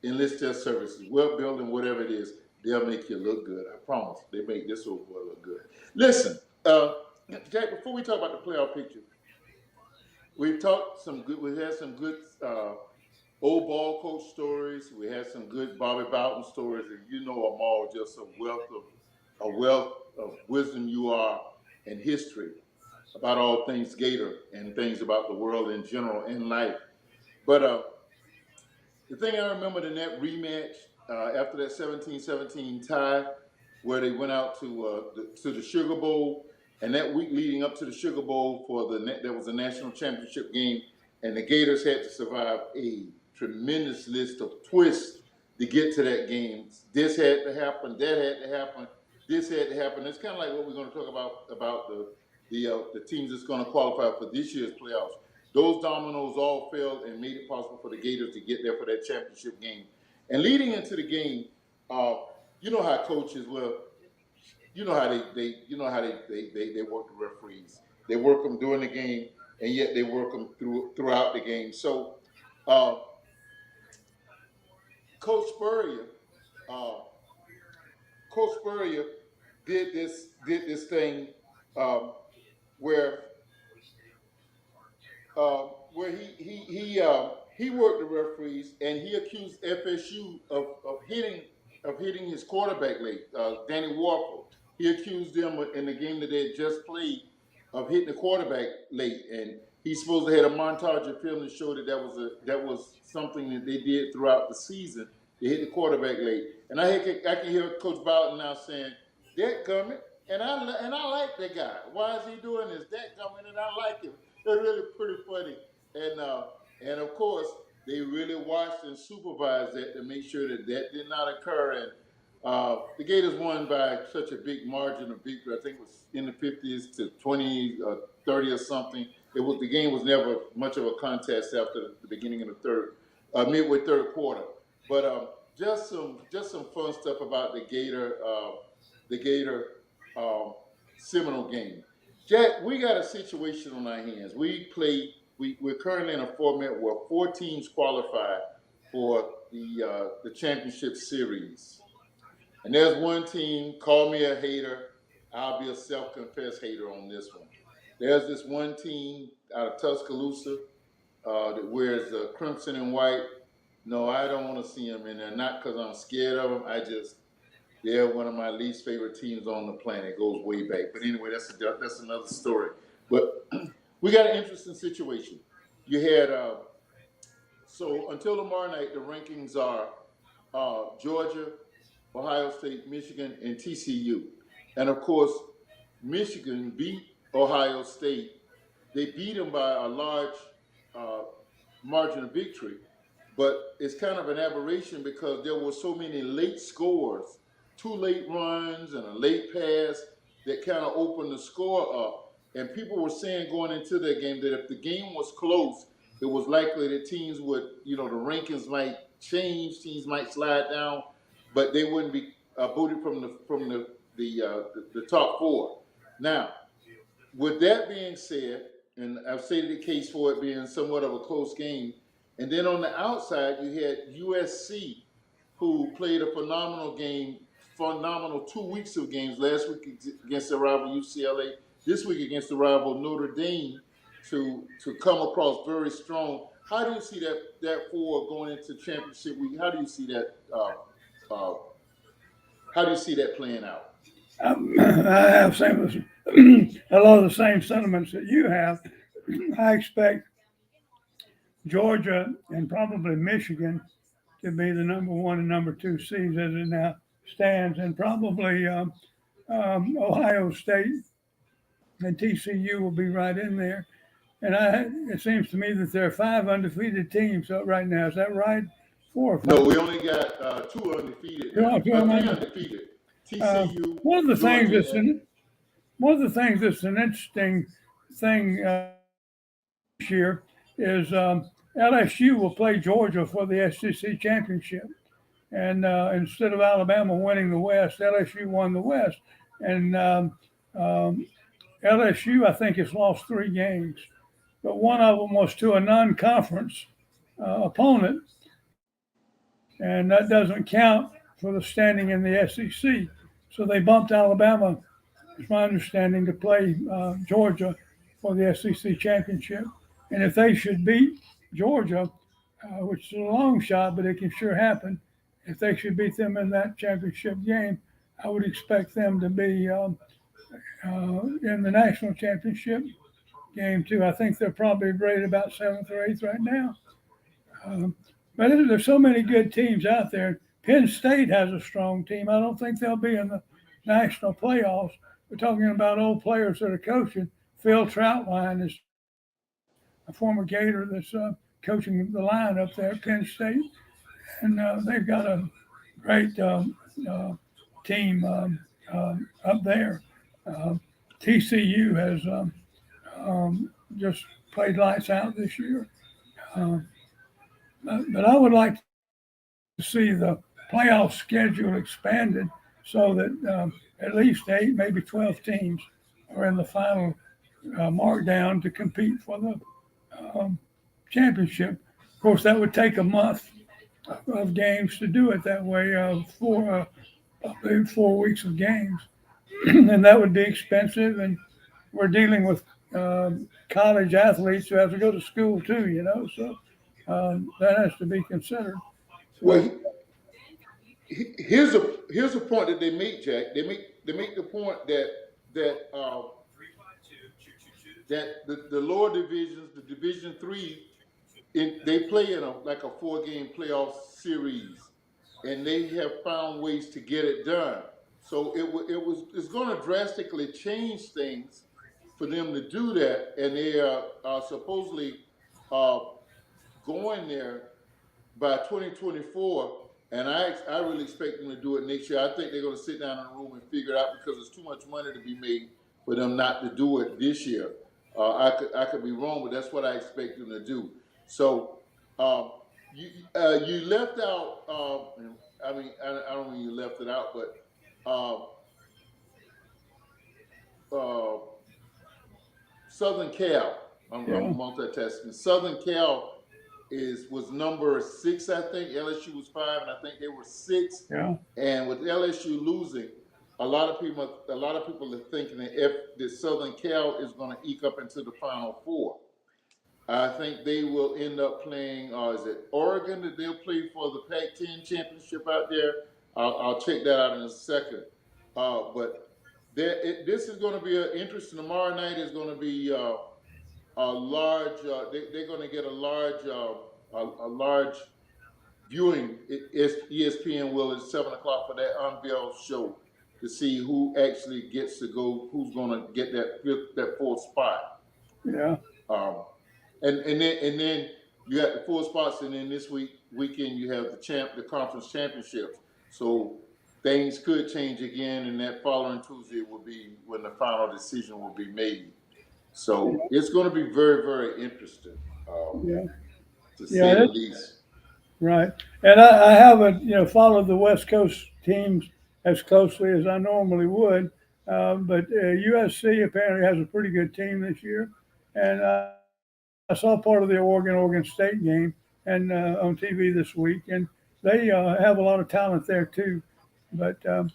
Speaker 1: enlist their services. Web building, whatever it is, they'll make you look good. I promise. They make this old boy look good. Listen, Jack, before we talk about the playoff picture, we've had some good old ball coach stories. We had some good Bobby Bowden stories, and you know them all, just a wealth of wisdom you are and history about all things Gator and things about the world in general and life. But the thing I remember in that rematch after that 17-17 tie, where they went out to the Sugar Bowl, and that week leading up to the Sugar Bowl there was a national championship game, and the Gators had to survive a tremendous list of twists to get to that game. This had to happen, that had to happen, this had to happen. It's kind of like what we're going to talk about the teams that's going to qualify for this year's playoffs. Those dominoes all fell and made it possible for the Gators to get there for that championship game. And leading into the game, you know how coaches you know how they work the referees. They work them during the game, and yet they work them throughout the game. So Coach Spurrier did this thing where he worked the referees, and he accused FSU of hitting his quarterback late, Danny Warfel. He accused them in the game that they had just played of hitting the quarterback late, and he's supposed to have a montage of film to show that was something that they did throughout the season. They hit the quarterback late, and I can hear Coach Bowden now saying, "Dadgummit," and I like that guy. Why is he doing this? Dadgummit, and I like him. They're really pretty funny, and of course they really watched and supervised that to make sure that did not occur. And the Gators won by such a big margin of victory. I think it was in the 50s to 20, 30 or something. The game was never much of a contest after the beginning of the midway third quarter. But just some fun stuff about the Gator Seminole game. Jack, we got a situation on our hands. We're currently in a format where 4 teams qualify for the championship series. And there's one team, call me a hater. I'll be a self-confessed hater on this one. There's this one team out of Tuscaloosa that wears crimson and white. No, I don't want to see them in there. Not because I'm scared of them. They're one of my least favorite teams on the planet. It goes way back. But anyway, that's another story. But we got an interesting situation. You had so until tomorrow night, the rankings are Georgia, Ohio State, Michigan, and TCU. And of course, Michigan beat Ohio State. They beat them by a large uh, margin of victory, but it's kind of an aberration because there were so many late scores, two late runs and a late pass that kind of opened the score up. And people were saying going into that game that if the game was close, it was likely that teams would, the rankings might change, teams might slide down, but they wouldn't be booted from the top four. Now, with that being said, and I've stated the case for it being somewhat of a close game, and then on the outside you had USC, who played a phenomenal 2 weeks of games last week against their rival UCLA, this week against the rival Notre Dame, to come across very strong. How do you see that four going into championship week? How do you see that? How do you see that playing out?
Speaker 2: I have a lot of the same sentiments that you have. I expect Georgia and probably Michigan to be the number one and number two seeds as it now stands, and probably Ohio State and TCU will be right in there. And it seems to me that there are 5 undefeated teams right now. Is that right? 4 or 5?
Speaker 1: No, we only got 2 undefeated. 3 undefeated. TCU.
Speaker 2: One of the things that's an interesting thing this year is LSU will play Georgia for the SEC championship, and instead of Alabama winning the West, LSU won the West, and LSU I think has lost 3 games, but one of them was to a non-conference opponent, and that doesn't count for the standing in the SEC. So they bumped Alabama, it's my understanding, to play Georgia for the SEC championship. And if they should beat Georgia, which is a long shot, but it can sure happen, if they should beat them in that championship game, I would expect them to be in the national championship game too. I think they're probably rated about 7th or 8th right now. But there's so many good teams out there. Penn State has a strong team. I don't think they'll be in the national playoffs. We're talking about old players that are coaching. Phil Troutline is a former Gator that's coaching the line up there at Penn State. And they've got a great team up there. TCU has just played lights out this year. But I would like to see the playoff schedule expanded so that at least 8, maybe 12 teams are in the final markdown to compete for the championship. Of course, that would take a month of games to do it that way, 4 weeks of games. And that would be expensive. And we're dealing with college athletes who have to go to school too, so that has to be considered.
Speaker 1: Well, here's a point that they make, Jack. They make the point that the lower divisions, the Division III, they play in a 4-game playoff series, and they have found ways to get it done. So it's going to drastically change things for them to do that, and they are supposedly going there by 2024, and I really expect them to do it next year. I think they're going to sit down in a room and figure it out because there's too much money to be made for them not to do it this year. I could be wrong, but that's what I expect them to do. So you left out. I don't mean you left it out, but Southern Cal. I'm multitasking. Southern Cal was number 6, I think. LSU was 5, and I think they were 6.
Speaker 2: Yeah.
Speaker 1: And with LSU losing, a lot of people are thinking that if the Southern Cal is going to eke up into the Final Four, I think they will end up playing. Is it Oregon that they'll play for the Pac-10 championship out there? I'll check that out in a second. But this is going to be an interesting. Tomorrow night is going to be a large. They're going to get a large viewing. ESPN will at 7 o'clock for that unveil show to see who actually gets to go. Who's going to get that fourth spot?
Speaker 2: Yeah.
Speaker 1: Um, and then you have the four spots, and then this weekend you have the conference championships. So things could change again, and that following Tuesday will be when the final decision will be made. So it's going to be very, very interesting,
Speaker 2: Yeah.
Speaker 1: to say
Speaker 2: Yeah.
Speaker 1: the least.
Speaker 2: Right. And I haven't, followed the West Coast teams as closely as I normally would. But USC apparently has a pretty good team this year. And I saw part of the Oregon State game and on TV this week, and they have a lot of talent there too. But um,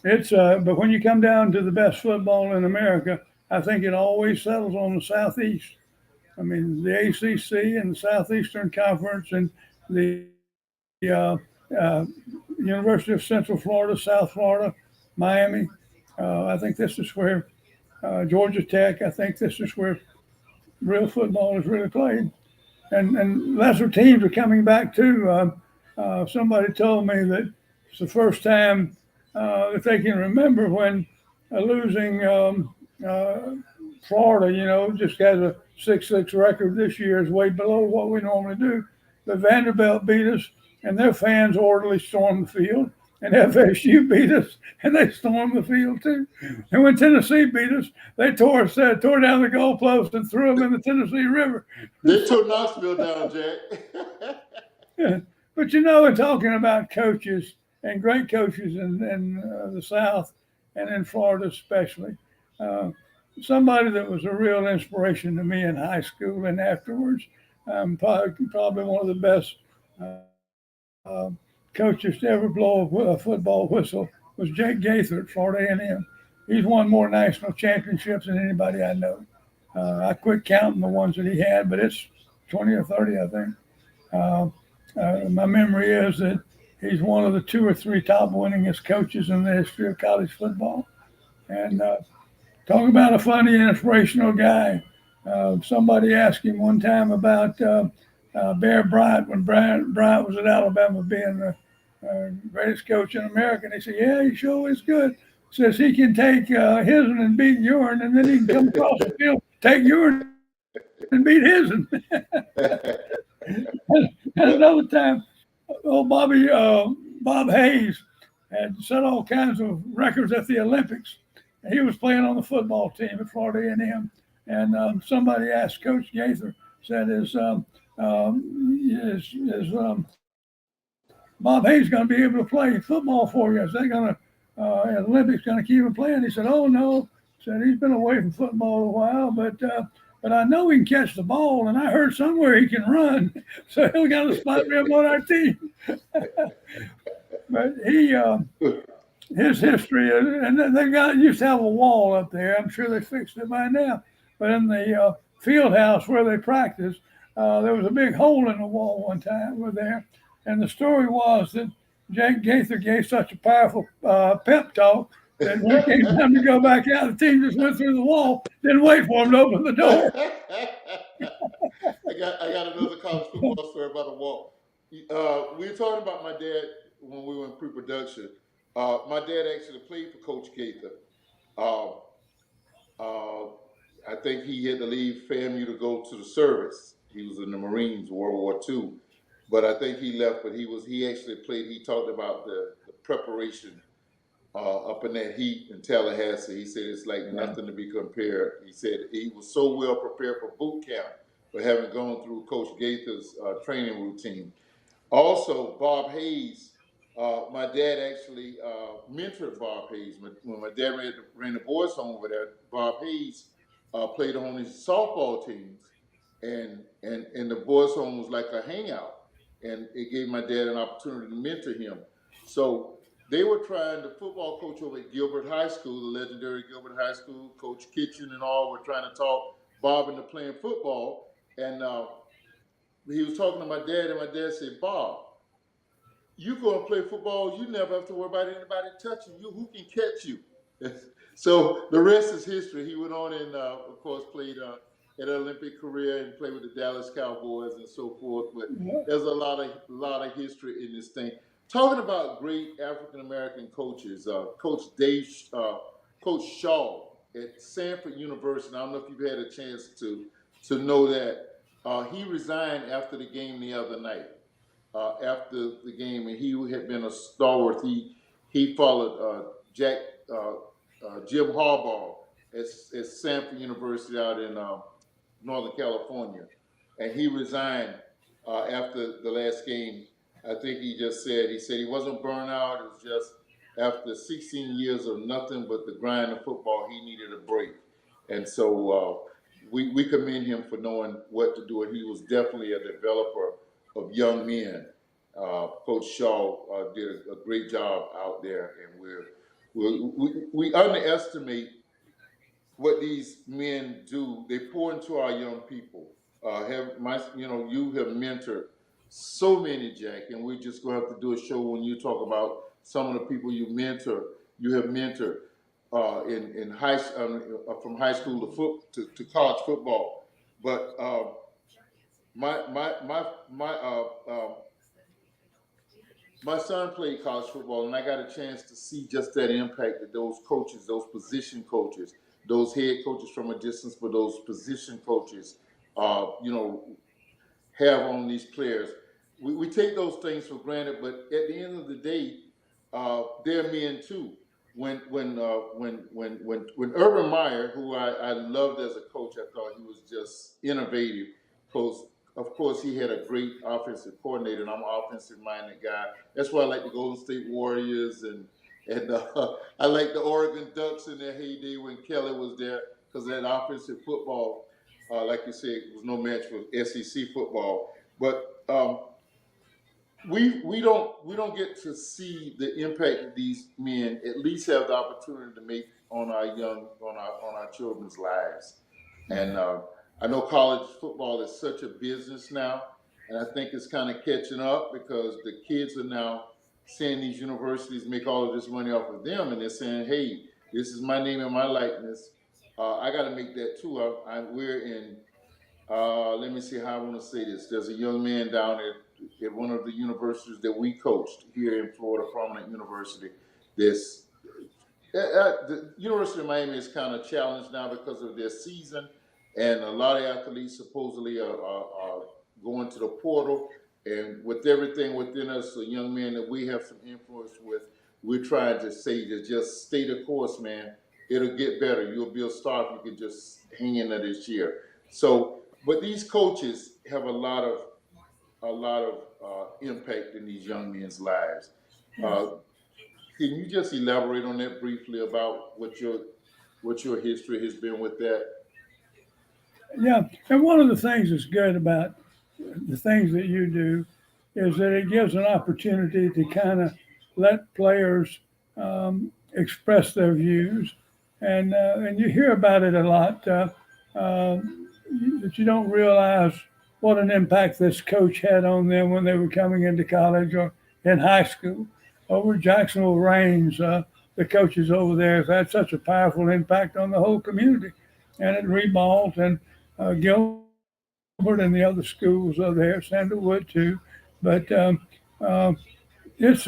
Speaker 2: but when you come down to the best football in America, I think it always settles on the Southeast. I mean, the ACC and the Southeastern Conference and the University of Central Florida, South Florida, Miami. I think this is where Georgia Tech. I think this is where real football is really played, and lesser teams are coming back too. Somebody told me that it's the first time that they can remember when losing uh, Florida, just has a 6-6 record this year is way below what we normally do. But Vanderbilt beat us, and their fans orderly stormed the field. And FSU beat us, and they stormed the field too. And when Tennessee beat us, they tore down the goalpost and threw them in the Tennessee River.
Speaker 1: They tore Knoxville down, Jack.
Speaker 2: Yeah. But in talking about coaches and great coaches in the South and in Florida especially, uh, somebody that was a real inspiration to me in high school and afterwards, probably one of the best uh, coaches to ever blow a football whistle was Jake Gaither at Florida A&M. He's won more national championships than anybody I know. I quit counting the ones that he had, but it's 20 or 30, I think. Uh, my memory is that he's one of the two or three top winningest coaches in the history of college football. And talk about a funny, inspirational guy. Somebody asked him one time about Bear Bryant when Bryant was at Alabama being the greatest coach in America. And he said, "Yeah, he sure is good." Says he can take his'n and beat your'n, and then he can come across the field, take your'n and beat his'n. And another time, old Bob Hayes had set all kinds of records at the Olympics. He was playing on the football team at Florida A&M, and somebody asked Coach Gaither, said, "Is Bob Hayes going to be able to play football for you? Is they going to Olympics going to keep him playing?" He said, "Oh no," said he's been away from football a while, but I know he can catch the ball, and I heard somewhere he can run, so he'll got a spot for him on our team." But his history, and they used to have a wall up there. I'm sure they fixed it by now. But in the field house where they practiced, there was a big hole in the wall one time. We're there, and the story was that Jake Gaither gave such a powerful pep talk that when it came time to go back out, the team just went through the wall, didn't wait for him to open the door.
Speaker 1: I got another college football story about a walk. We were talking about my dad when we were in pre-production. My dad actually played for Coach Gaither. Uh, uh, I think he had to leave FAMU to go to the service. He was in the Marines, World War II. But I think he left. But he actually played. He talked about the preparation up in that heat in Tallahassee. He said it's like nothing to be compared. He said he was so well prepared for boot camp for having gone through Coach Gaither's training routine. Also, Bob Hayes. My dad actually mentored Bob Hayes. When my dad ran the boys' home over there, Bob Hayes played on his softball teams, and the boys' home was like a hangout, and it gave my dad an opportunity to mentor him. So they were trying, the football coach over at Gilbert High School, the legendary Gilbert High School, Coach Kitchen and all, were trying to talk Bob into playing football. And he was talking to my dad, and my dad said, Bob, you go and play football, you never have to worry about anybody touching you. Who can catch you? So the rest is history. He went on and, of course, played an Olympic career and played with the Dallas Cowboys and so forth. But there's a lot of history in this thing. Talking about great African American coaches, Coach Shaw at Sanford University. I don't know if you've had a chance to know that he resigned after the game the other night. After the game, and he had been a stalwart. He followed Jim Harbaugh at Sanford University out in Northern California, and he resigned after the last game. I think he said he wasn't burned out. It was just after 16 years of nothing but the grind of football, he needed a break, and so we commend him for knowing what to do, and he was definitely a developer of young men. Coach Shaw did a great job out there, and we underestimate what these men do. They pour into our young people. You have mentored so many, Jack, and we're just going to have to do a show when you talk about some of the people you have mentored in from high school to college football. But my son played college football, and I got a chance to see just that impact that those coaches, those position coaches, those head coaches from a distance, but those position coaches, have on these players. We take those things for granted, but at the end of the day, they're men too. When Urban Meyer, who I loved as a coach, I thought he was just innovative. Of course, he had a great offensive coordinator, and I'm an offensive-minded guy. That's why I like the Golden State Warriors, and I like the Oregon Ducks in their heyday when Kelly was there, because that offensive football, like you said, was no match for SEC football. But we don't get to see the impact that these men at least have the opportunity to make on our children's lives. And I know college football is such a business now, and I think it's kind of catching up because the kids are now seeing these universities make all of this money off of them, and they're saying, hey, this is my name and my likeness. I got to make that too. We're in, let me see how I want to say this. There's a young man down at one of the universities that we coached here in Florida, prominent university. The University of Miami is kind of challenged now because of their season, and a lot of athletes supposedly are going to the portal. And with everything within us, a young man that we have some influence with, we're trying to say to just stay the course, man. It'll get better. You'll be a star if you can just hang in there this year. So, but these coaches have a lot of impact in these young men's lives. Can you just elaborate on that briefly about what your history has been with that?
Speaker 2: Yeah, and one of the things that's good about the things that you do is that it gives an opportunity to kind of let players express their views, and you hear about it a lot, that you don't realize what an impact this coach had on them when they were coming into college or in high school. Over Jacksonville Reigns, the coaches over there have had such a powerful impact on the whole community, and at Rebalt and Gilbert and the other schools are there, Sandalwood too. But it's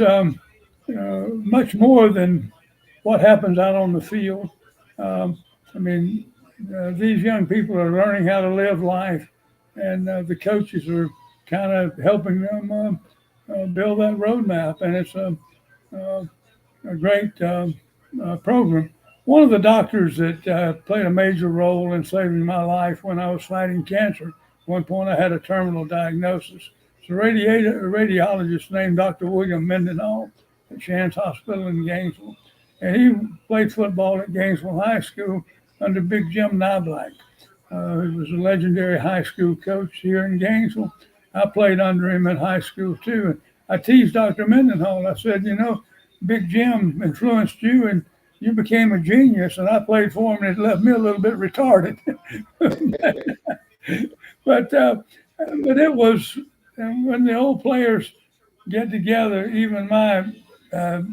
Speaker 2: much more than what happens out on the field. I mean, these young people are learning how to live life, and the coaches are kind of helping them build that roadmap, and it's a great program. One of the doctors that played a major role in saving my life when I was fighting cancer, at one point I had a terminal diagnosis. It's a radiologist named Dr. William Mendenhall at Shands Hospital in Gainesville. And he played football at Gainesville High School under Big Jim Knoblack. He was a legendary high school coach here in Gainesville. I played under him in high school too. And I teased Dr. Mendenhall. I said, Big Jim influenced you and you became a genius, and I played for him, and it left me a little bit retarded. but it was when the old players get together, even my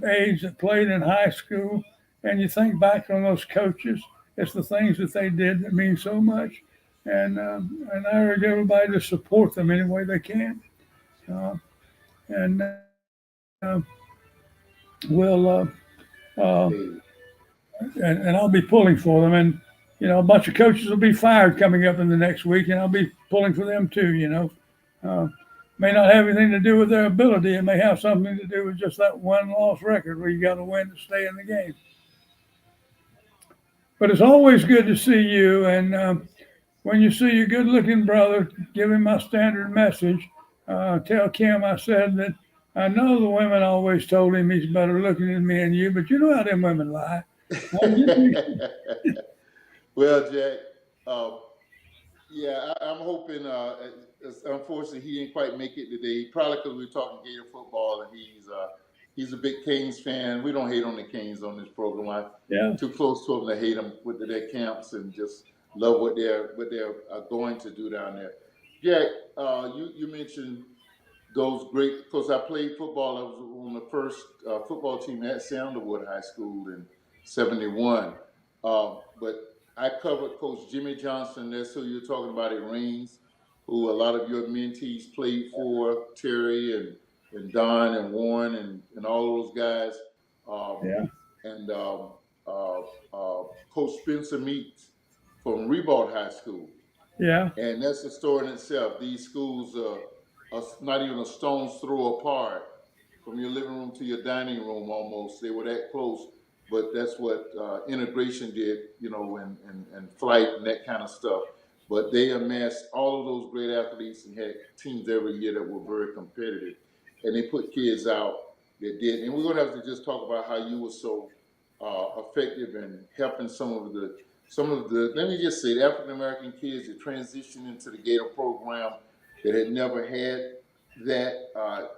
Speaker 2: age that played in high school, and you think back on those coaches, it's the things that they did that mean so much. And I urge everybody to support them any way they can. Uh, and we'll
Speaker 1: Hey,
Speaker 2: and I'll be pulling for them. And a bunch of coaches will be fired coming up in the next week, and I'll be pulling for them too. Uh, may not have anything to do with their ability. It may have something to do with just that one loss record where you got to win to stay in the game. But it's always good to see you. And when you see your good-looking brother, give him my standard message. Tell Kim I said that I know the women always told him he's better looking than me and you, but you know how them women lie.
Speaker 1: well, Jack, uh, yeah, I'm hoping. Unfortunately, he didn't quite make it today. Probably because we were talking Gator football, and he's a big Canes fan. We don't hate on the Canes on this program. I'm
Speaker 2: Yeah,
Speaker 1: too close to them to hate them with their camps, and just love what they're going to do down there. Jack, you mentioned those great because I played football. I was on the first football team at Sandalwood High School in '71. But I covered Coach Jimmy Johnson. That's who you're talking about at Reigns, who a lot of your mentees played for, Terry and Don and Warren and all those guys. Um,
Speaker 2: yeah,
Speaker 1: and uh, Coach Spencer Meeks from Ribault High School.
Speaker 2: yeah,
Speaker 1: And that's a story in itself. These schools are not even a stone's throw apart from your living room to your dining room almost. They were that close, but that's what integration did, and flight and that kind of stuff. But they amassed all of those great athletes and had teams every year that were very competitive. And they put kids out that did. And we're going to have to just talk about how you were so effective in helping some of the let me just say the African American kids that transitioned into the Gator program that had never had that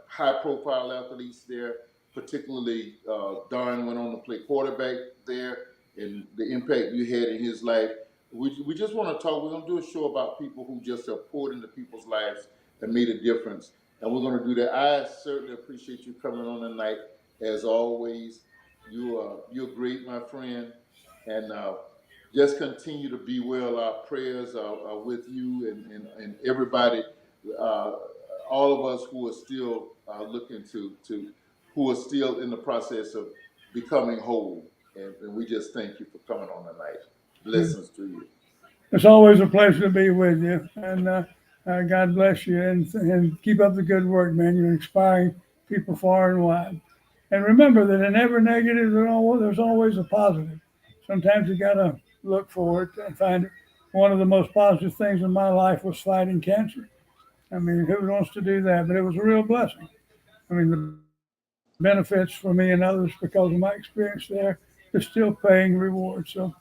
Speaker 1: high profile athletes there, particularly Don went on to play quarterback there and the impact you had in his life. We just want to talk, we're going to do a show about people who just have poured into people's lives and made a difference. And we're going to do that. I certainly appreciate you coming on tonight. As always, you're great, my friend. And just continue to be well. Our prayers are with you and everybody, uh, all of us who are still looking who are still in the process of becoming whole. And we just thank you for coming on tonight. Blessings to you.
Speaker 2: it's always a pleasure to be with you. And God bless you and keep up the good work, man. You're inspiring people far and wide. And remember that in every negative, there's always a positive. Sometimes you got to look for it and find it. One of the most positive things in my life was fighting cancer. I mean, who wants to do that? But it was a real blessing. I mean, the benefits for me and others because of my experience there is still paying rewards. So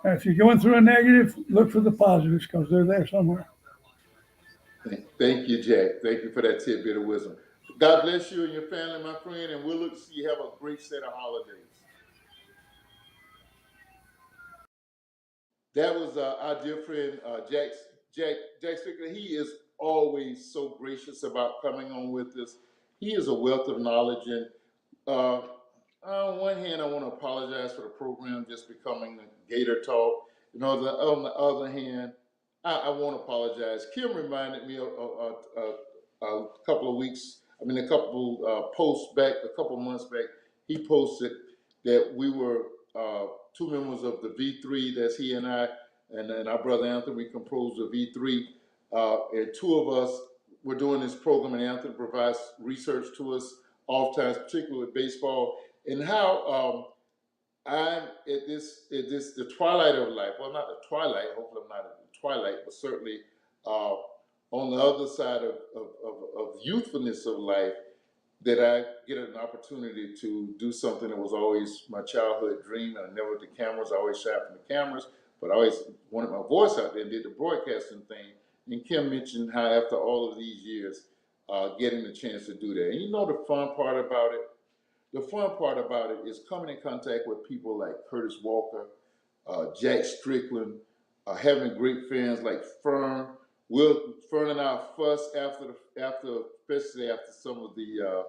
Speaker 2: if you're going through a negative, look for the positives because they're there somewhere.
Speaker 1: Thank you, Jack. Thank you for that tidbit of wisdom. God bless you and your family, my friend, and we'll look to see you have a great set of holidays. That was our dear friend Jack Strickland. He is always so gracious about coming on with us. He is a wealth of knowledge, and uh, on one hand, I want to apologize for the program just becoming Gator Talk. On the other hand, I won't apologize. Kim reminded me a couple of weeks, a couple posts back, a couple months back, he posted that we were two members of the V3, that's he and I, and then our brother Anthony, we composed the V3, and two of us were doing this program, and Anthony provides research to us oftentimes, particularly with baseball, and how I'm at this the twilight of life. Well, not the twilight. Hopefully, I'm not at the twilight, but certainly uh, on the other side of youthfulness of life, that I get an opportunity to do something that was always my childhood dream. And I never did cameras. I always shot from the cameras, but I always wanted my voice out there and did the broadcasting thing. And Kim mentioned how after all of these years, getting the chance to do that. And the fun part about it, the fun part about it is coming in contact with people like Curtis Walker, Jack Strickland, having great fans like Fern. Fern and I fuss especially after some of the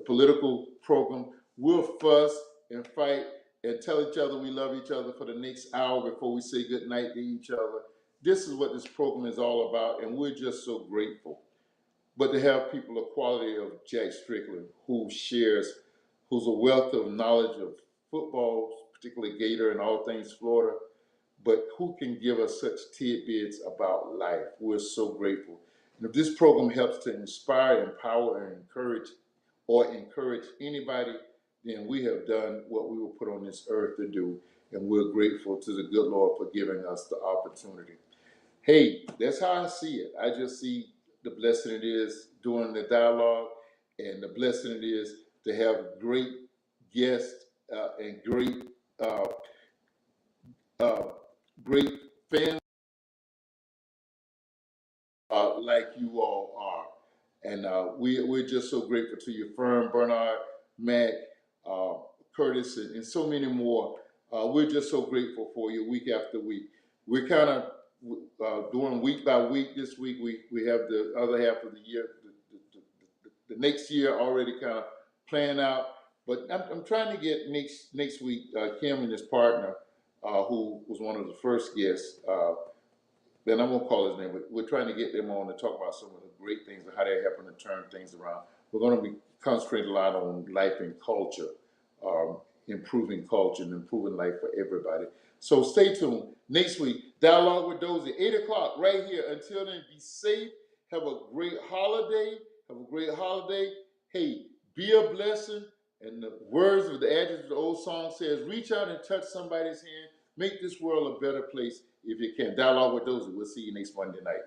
Speaker 1: political program. We'll fuss and fight and tell each other we love each other for the next hour before we say good night to each other. This is what this program is all about, and we're just so grateful. But to have people of quality of Jack Strickland, who's a wealth of knowledge of football, particularly Gator and all things Florida, but who can give us such tidbits about life. We're so grateful. And if this program helps to inspire, empower, and encourage anybody, then we have done what we were put on this earth to do. And we're grateful to the good Lord for giving us the opportunity. Hey, that's how I see it. I just see the blessing it is doing the dialogue, and the blessing it is to have great guests and great fans like you all are. And we're just so grateful to you, Fern, Bernard, Matt, Curtis, and so many more. We're just so grateful for you week after week. We're kind of doing week by week. This week we have the other half of the year, the next year already kind of planned out. But I'm trying to get next week Kim and his partner, who was one of the first guests. Then I won't call his name, but we're trying to get them on to talk about some of the great things and how they're helping to turn things around. We're going to be concentrating a lot on life and culture, improving culture and improving life for everybody. So stay tuned. Next week, Dialogue with Dozell, 8 o'clock right here. Until then, be safe. Have a great holiday. Have a great holiday. Hey, be a blessing. And the words of the adage of the old song says, reach out and touch somebody's hand. Make this world a better place if you can. Dialogue with Dozell. We'll see you next Monday night.